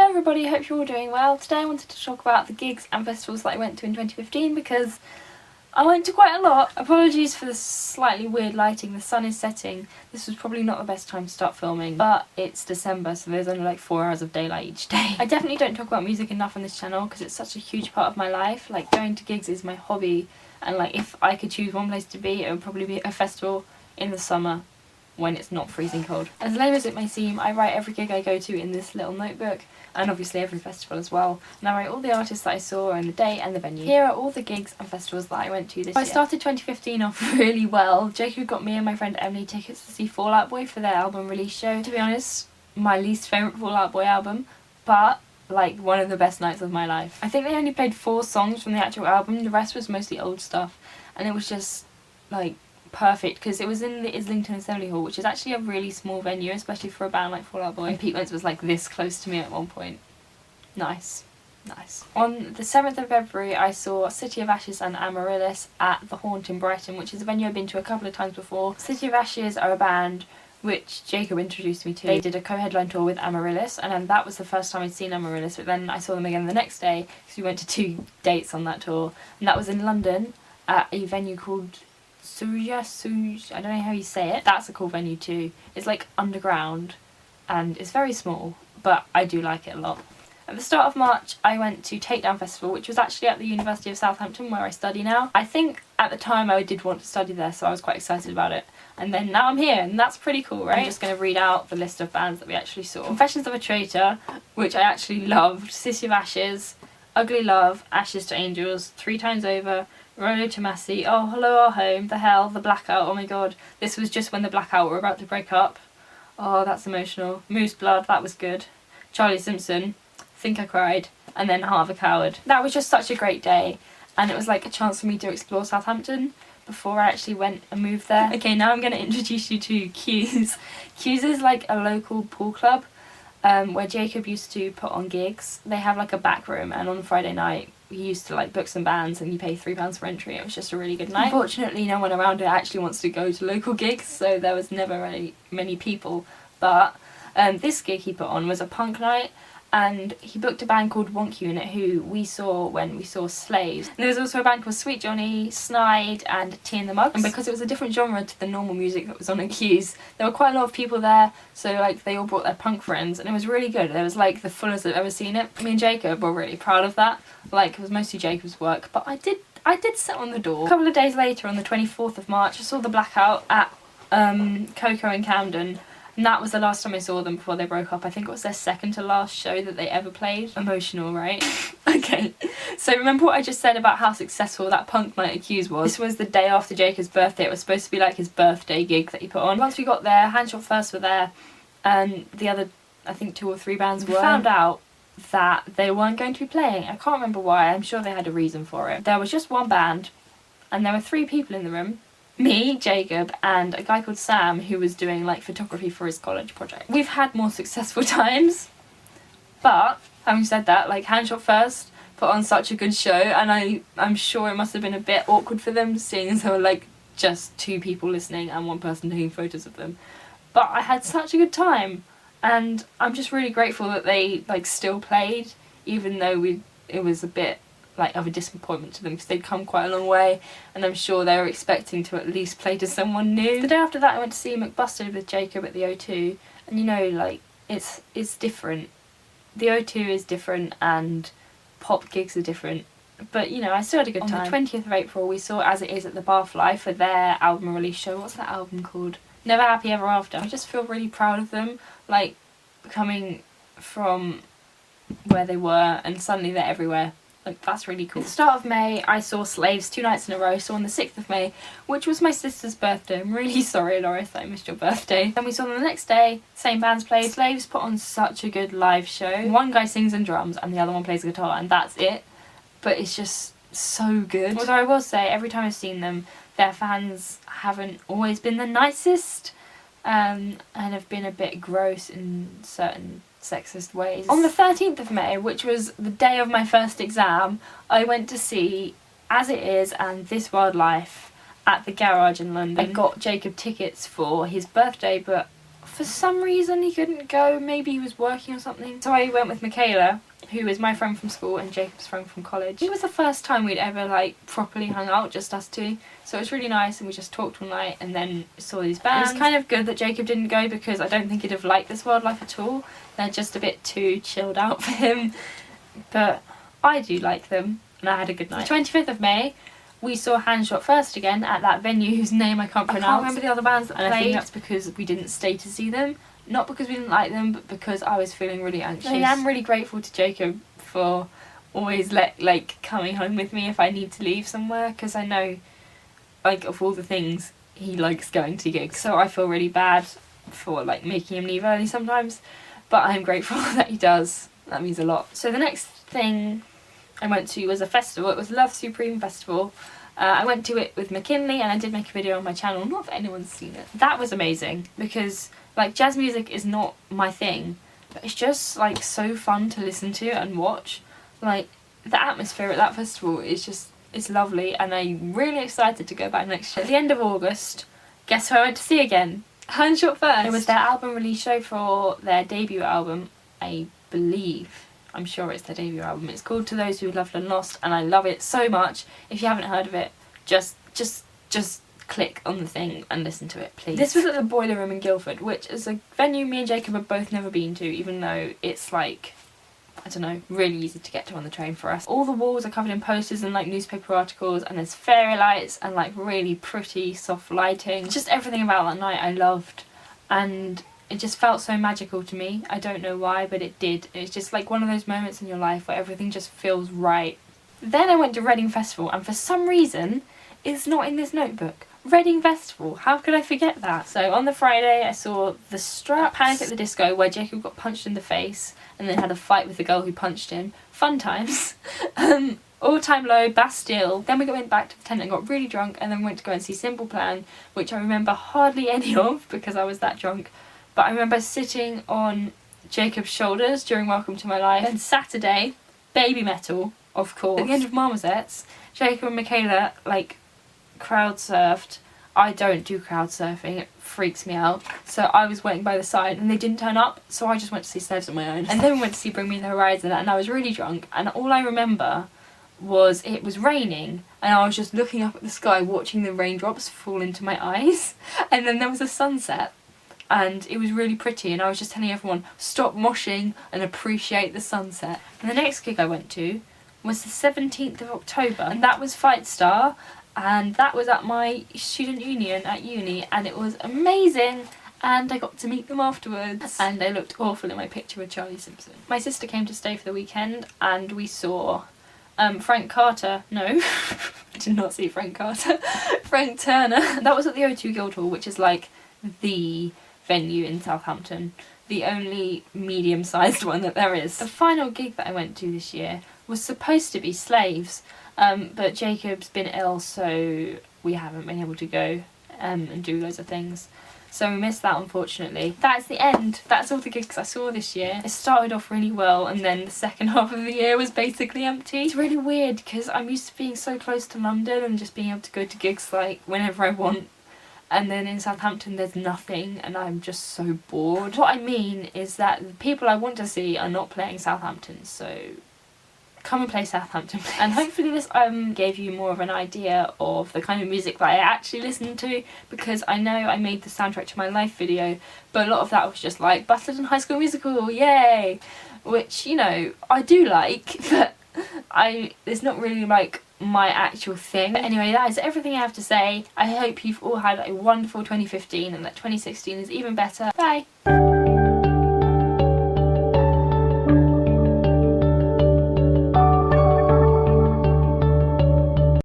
Hello everybody, hope you're all doing well. Today I wanted to talk about the gigs and festivals that I went to in 2015 because I went to quite a lot. Apologies for the slightly weird lighting, the sun is setting. This was probably not the best time to start filming, but it's December so there's only like 4 hours of daylight each day. I definitely don't talk about music enough on this channel because it's such a huge part of my life. Like, going to gigs is my hobby, and like if I could choose one place to be, it would probably be a festival in the summer when it's not freezing cold. As lame as it may seem, I write every gig I go to in this little notebook, and obviously every festival as well. And I write all the artists that I saw and the date and the venue. Here are all the gigs and festivals that I went to this year. I started 2015 off really well. Jacob got me and my friend Emily tickets to see Fall Out Boy for their album release show. To be honest, my least favourite Fall Out Boy album, but like one of the best nights of my life. I think they only played 4 songs from the actual album, the rest was mostly old stuff, and it was just like perfect because it was in the Islington Assembly Hall, which is actually a really small venue, especially for a band like Fall Out Boy. And Pete Wentz was like this close to me at one point. Nice. On the 7th of February I saw City of Ashes and Amaryllis at the Haunt in Brighton, which is a venue I've been to a couple of times before. City of Ashes are a band which Jacob introduced me to. They did a co-headline tour with Amaryllis, and that was the first time I'd seen Amaryllis, but then I saw them again the next day because we went to 2 dates on that tour, and that was in London at a venue called Suj, I don't know how you say it. That's a cool venue too. It's like underground and it's very small, but I do like it a lot. At the start of March I went to Takedown Festival, which was actually at the University of Southampton where I study now. I think at the time I did want to study there, so I was quite excited about it. And then now I'm here, and that's pretty cool, right? I'm just going to read out the list of bands that we actually saw. Confessions of a Traitor, which I actually loved. City of Ashes, Ugly Love, Ashes to Angels, 3 Times Over, Rolo Tomasi, Oh Hello Our Home, The Hell, The Blackout, oh my god. This was just when the Blackout were about to break up. Oh, that's emotional. Moose Blood, that was good. Charlie Simpson, Think I Cried, and then Heart of a Coward. That was just such a great day, and it was like a chance for me to explore Southampton before I actually went and moved there. Okay, now I'm going to introduce you to Q's. Q's is like a local pool club where Jacob used to put on gigs. They have like a back room, and on Friday night we used to like book some bands and you pay £3 for entry. It was just a really good night. Unfortunately no one around here actually wants to go to local gigs, so there was never really many people, but this gig he put on was a punk night, and he booked a band called Wonk Unit who we saw when we saw Slaves. And there was also a band called Sweet Johnny, Snide and Tea in the Mugs. And because it was a different genre to the normal music that was on at Q's, there were quite a lot of people there, so like they all brought their punk friends and it was really good. It was like the fullest I've ever seen it. Me and Jacob were really proud of that. Like, it was mostly Jacob's work, but I did sit on the door. A couple of days later, on the 24th of March, I saw the Blackout at Coco in Camden. And that was the last time I saw them before they broke up. I think it was their second to last show that they ever played. Emotional, right? Okay, so remember what I just said about how successful that punk night at Q's was? This was the day after Jacob's birthday. It was supposed to be like his birthday gig that he put on. Once we got there, Hanshotfirst were there, and the other, I think 2 or 3 bands were. We found out that they weren't going to be playing. I can't remember why. I'm sure they had a reason for it. There was just one band, and there were 3 people in the room. Me, Jacob, and a guy called Sam who was doing like photography for his college project. We've had more successful times, but having said that, like Hanshotfirst put on such a good show, and I'm sure it must have been a bit awkward for them, seeing as there were like just 2 people listening and 1 person taking photos of them. But I had such a good time, and I'm just really grateful that they like still played, even though it was a bit like of a disappointment to them because they'd come quite a long way, and I'm sure they were expecting to at least play to someone new. The day after that I went to see McBusted with Jacob at the O2, and you know, like it's different. The O2 is different and pop gigs are different, but you know, I still had a good time. On the 20th of April we saw As It Is at the Barfly for their album release show. What's that album called? Never Happy Ever After. I just feel really proud of them, like coming from where they were and suddenly they're everywhere. Like, that's really cool. At the start of May I saw Slaves 2 nights in a row, so on the 6th of May, which was my sister's birthday. I'm really sorry, Loris, that I missed your birthday. Then we saw them the next day, same bands played. Slaves put on such a good live show. One guy sings and drums and the other one plays guitar, and that's it, but it's just so good. Although I will say, every time I've seen them, their fans haven't always been the nicest, and have been a bit gross in certain sexist ways. On the 13th of May, which was the day of my first exam, I went to see As It Is and This Wildlife at the Garage in London. I got Jacob tickets for his birthday, but for some reason he couldn't go. Maybe he was working or something. So I went with Michaela, who is my friend from school and Jacob's friend from college. It was the first time we'd ever like properly hung out, just us two. So it was really nice, and we just talked all night and then saw these bands. It was kind of good that Jacob didn't go because I don't think he'd have liked this wildlife at all. They're just a bit too chilled out for him. But I do like them, and I had a good night. The 25th of May, we saw Hanshotfirst again at that venue whose name I can't pronounce. I can't remember the other bands that played. I think that's because we didn't stay to see them. Not because we didn't like them, but because I was feeling really anxious. I am really grateful to Jacob for always coming home with me if I need to leave somewhere, because I know, like, of all the things, he likes going to gigs. So I feel really bad for like making him leave early sometimes, but I'm grateful that he does. That means a lot. So the next thing I went to was a festival. It was Love Supreme Festival. I went to it with McKinley, and I did make a video on my channel, not if anyone's seen it. That was amazing because like jazz music is not my thing, but it's just like so fun to listen to and watch. Like the atmosphere at that festival is just, it's lovely, and I'm really excited to go back next year. At the end of August, guess who I went to see again? Hun Short Fur. It was their album release show for their debut album, I believe. I'm sure it's their debut album. It's called To Those Who Loved and Lost, and I love it so much. If you haven't heard of it, just click on the thing and listen to it, please. This was at the Boiler Room in Guildford, which is a venue me and Jacob have both never been to, even though it's like, I don't know, really easy to get to on the train for us. All the walls are covered in posters and like newspaper articles, and there's fairy lights and like really pretty soft lighting. Just everything about that night I loved, and it just felt so magical to me. I don't know why, but it did. It's just like one of those moments in your life where everything just feels right. Then I went to Reading Festival, and for some reason it's not in this notebook. Reading Festival, how could I forget that? So on the Friday I saw The Straps, Panic at the Disco, where Jacob got punched in the face and then had a fight with the girl who punched him. Fun times. All Time Low, Bastille. Then we went back to the tent and got really drunk, and then went to go and see Simple Plan, which I remember hardly any of because I was that drunk. But I remember sitting on Jacob's shoulders during Welcome to My Life. And Saturday, Baby Metal, of course. At the end of Marmosettes, Jacob and Michaela like crowd surfed. I don't do crowd surfing, it freaks me out. So I was waiting by the side and they didn't turn up, so I just went to see Slaves on my own. And then we went to see Bring Me the Horizon, and I was really drunk, and all I remember was it was raining and I was just looking up at the sky watching the raindrops fall into my eyes, and then there was a sunset and it was really pretty, and I was just telling everyone, stop moshing and appreciate the sunset. And the next gig I went to was the 17th of October, and that was Fightstar, and that was at my student union at uni, and it was amazing, and I got to meet them afterwards, and they looked awful in my picture with Charlie Simpson. My sister came to stay for the weekend, and we saw Frank Carter. No, I did not see Frank Carter. Frank Turner. That was at the O2 Guildhall, which is like the venue in Southampton, the only medium-sized one that there is. The final gig that I went to this year was supposed to be Slaves, but Jacob's been ill, so we haven't been able to go and do loads of things. So we missed that, unfortunately. That's the end. That's all the gigs I saw this year. It started off really well, and then the second half of the year was basically empty. It's really weird because I'm used to being so close to London and just being able to go to gigs like whenever I want. And then in Southampton there's nothing, and I'm just so bored. What I mean is that the people I want to see are not playing Southampton, so come and play Southampton, please. And hopefully this gave you more of an idea of the kind of music that I actually listen to, because I know I made the soundtrack to my life video, but a lot of that was just like Busted and High School Musical, yay! Which, you know, I do like, but it's not really like my actual thing. But anyway, that is everything I have to say. I hope you've all had a wonderful 2015 and that 2016 is even better. Bye!